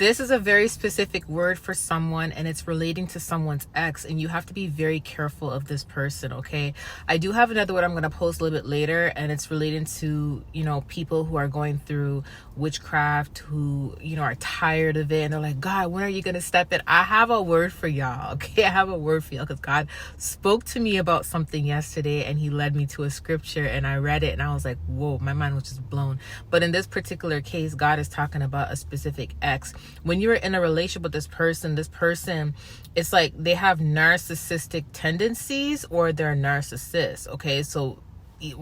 This is a very specific word for someone, and it's relating to someone's ex, and you have to be very careful of this person, okay? I do have another word I'm going to post a little bit later, and it's relating to, people who are going through witchcraft, who, are tired of it, and they're like, God, when are you going to step in? I have a word for y'all, okay? I have a word for y'all, because God spoke to me about something yesterday, and he led me to a scripture, and I read it, and I was like, whoa, my mind was just blown. But in this particular case, God is talking about a specific ex. When you're in a relationship with this person, it's like they have narcissistic tendencies, or they're narcissists, okay? So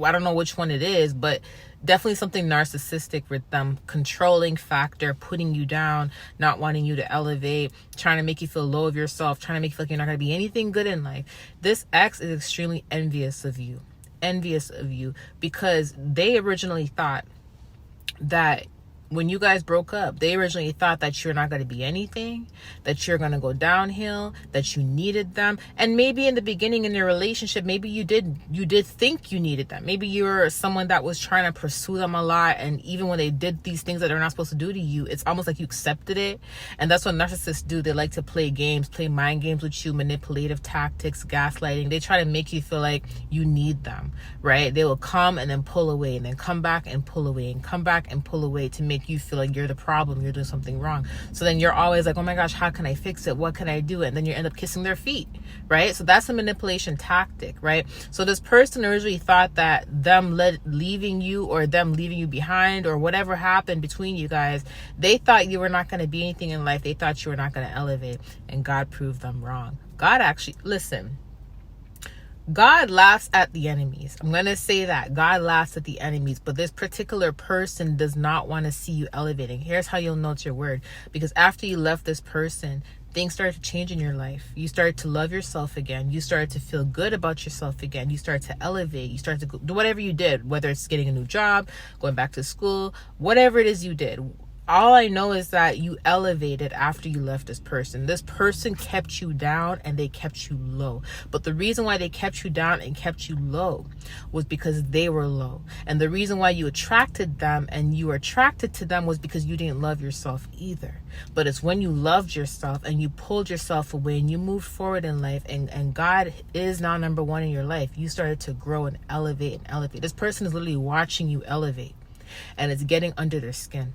I don't know which one it is, but definitely something narcissistic with them. Controlling factor, putting you down, not wanting you to elevate, trying to make you feel low of yourself, trying to make you feel like you're not going to be anything good in life. This ex is extremely envious of you because they originally thought that when you guys broke up, they originally thought that you're not going to be anything, that you're going to go downhill, that you needed them. And maybe in the beginning in your relationship, maybe you did think you needed them. Maybe you're someone that was trying to pursue them a lot. And even when they did these things that they're not supposed to do to you, it's almost like you accepted it. And that's what narcissists do. They like to play games, play mind games with you, manipulative tactics, gaslighting. They try to make you feel like you need them, right? They will come and then pull away, and then come back and pull away, and come back and pull away to make you feel like you're the problem, you're doing something wrong. So then you're always like, oh my gosh, how can I fix it? What can I do? And then you end up kissing their feet, right? So that's a manipulation tactic, right? So this person originally thought that them leaving you, or them leaving you behind, or whatever happened between you guys, they thought you were not going to be anything in life. They thought you were not going to elevate, and God proved them wrong. God actually, listen, God laughs at the enemies. I'm going to say that. God laughs at the enemies. But this particular person does not want to see you elevating. Here's how you'll know it's your word. Because after you left this person, things started to change in your life. You started to love yourself again. You started to feel good about yourself again. You started to elevate. You started to do whatever you did, whether it's getting a new job, going back to school, whatever it is you did. All I know is that you elevated after you left this person. This person kept you down, and they kept you low. But the reason why they kept you down and kept you low was because they were low. And the reason why you attracted them and you were attracted to them was because you didn't love yourself either. But it's when you loved yourself and you pulled yourself away and you moved forward in life, and God is now number one in your life, you started to grow and elevate. This person is literally watching you elevate, and it's getting under their skin.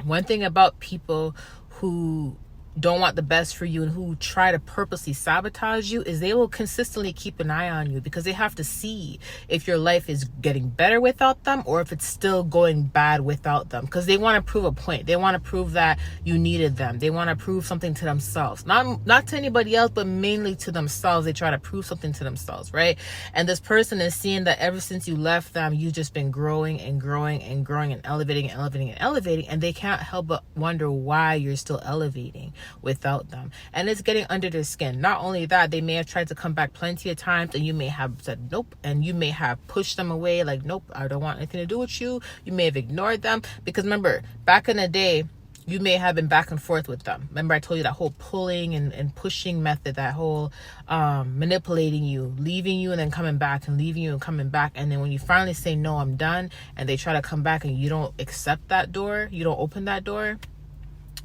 One thing about people who don't want the best for you and who try to purposely sabotage you is they will consistently keep an eye on you, because they have to see if your life is getting better without them, or if it's still going bad without them, because they want to prove a point. They want to prove that you needed them. They want to prove something to themselves, not to anybody else, but mainly to themselves. They try to prove something to themselves, right? And this person is seeing that ever since you left them, you've just been growing and growing and growing and elevating and elevating and elevating, and they can't help but wonder why you're still elevating without them. And it's getting under their skin. Not only that, they may have tried to come back plenty of times, and you may have said nope, and you may have pushed them away, like, nope, I don't want anything to do with you. You may have ignored them, because remember, back in the day, you may have been back and forth with them. Remember, I told you that whole pulling and pushing method, that whole manipulating you, leaving you and then coming back, and leaving you and coming back. And then when you finally say, no, I'm done, and they try to come back and you don't accept that door, you don't open that door,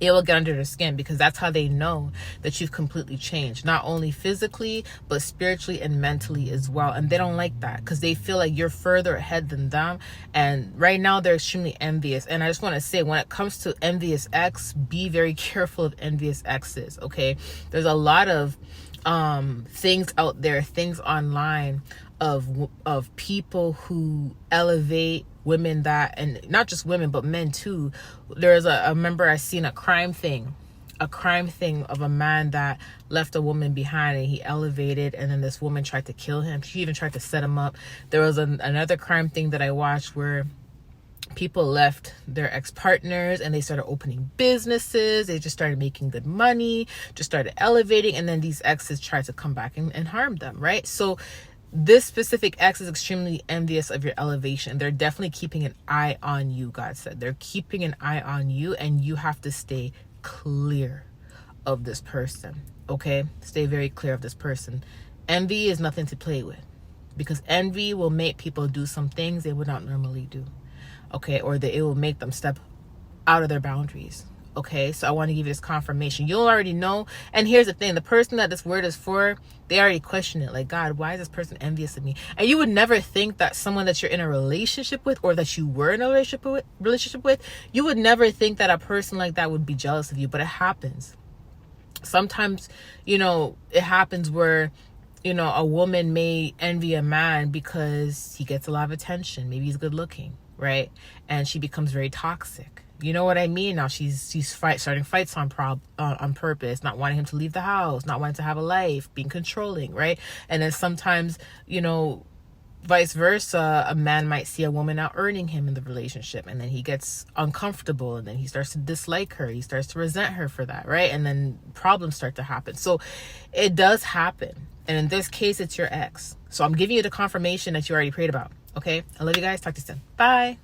it will get under their skin, because that's how they know that you've completely changed, not only physically, but spiritually and mentally as well. And they don't like that, because they feel like you're further ahead than them. And right now they're extremely envious. And I just want to say, when it comes to envious ex, be very careful of envious exes, okay? There's a lot of things out there, things online of people who elevate women, that, and not just women, but men too. There's I remember I seen a crime thing of a man that left a woman behind, and he elevated, and then this woman tried to kill him. She even tried to set him up. There was another crime thing that I watched where people left their ex-partners and they started opening businesses. They just started making good money, just started elevating, and then these exes tried to come back and harm them, right? So this specific ex is extremely envious of your elevation. They're definitely keeping an eye on you, God said. They're keeping an eye on you, and you have to stay clear of this person, okay? Stay very clear of this person. Envy is nothing to play with, because envy will make people do some things they would not normally do, okay? Or that it will make them step out of their boundaries, Okay, so I want to give you this confirmation. You'll already know. And here's the thing, the person that this word is for, they already question it. Like, God, why is this person envious of me? And you would never think that someone that you're in a relationship with, or that you were in a relationship with, you would never think that a person like that would be jealous of you. But it happens. Sometimes, it happens where, a woman may envy a man because he gets a lot of attention. Maybe he's good looking, right? And she becomes very toxic. You know what I mean? Now she's starting fights on purpose, not wanting him to leave the house, not wanting to have a life, being controlling, right? And then sometimes, vice versa, a man might see a woman out earning him in the relationship, and then he gets uncomfortable, and then he starts to dislike her, he starts to resent her for that, right? And then problems start to happen. So it does happen. And in this case, it's your ex. So I'm giving you the confirmation that you already prayed about. Okay? I love you guys. Talk to you soon. Bye.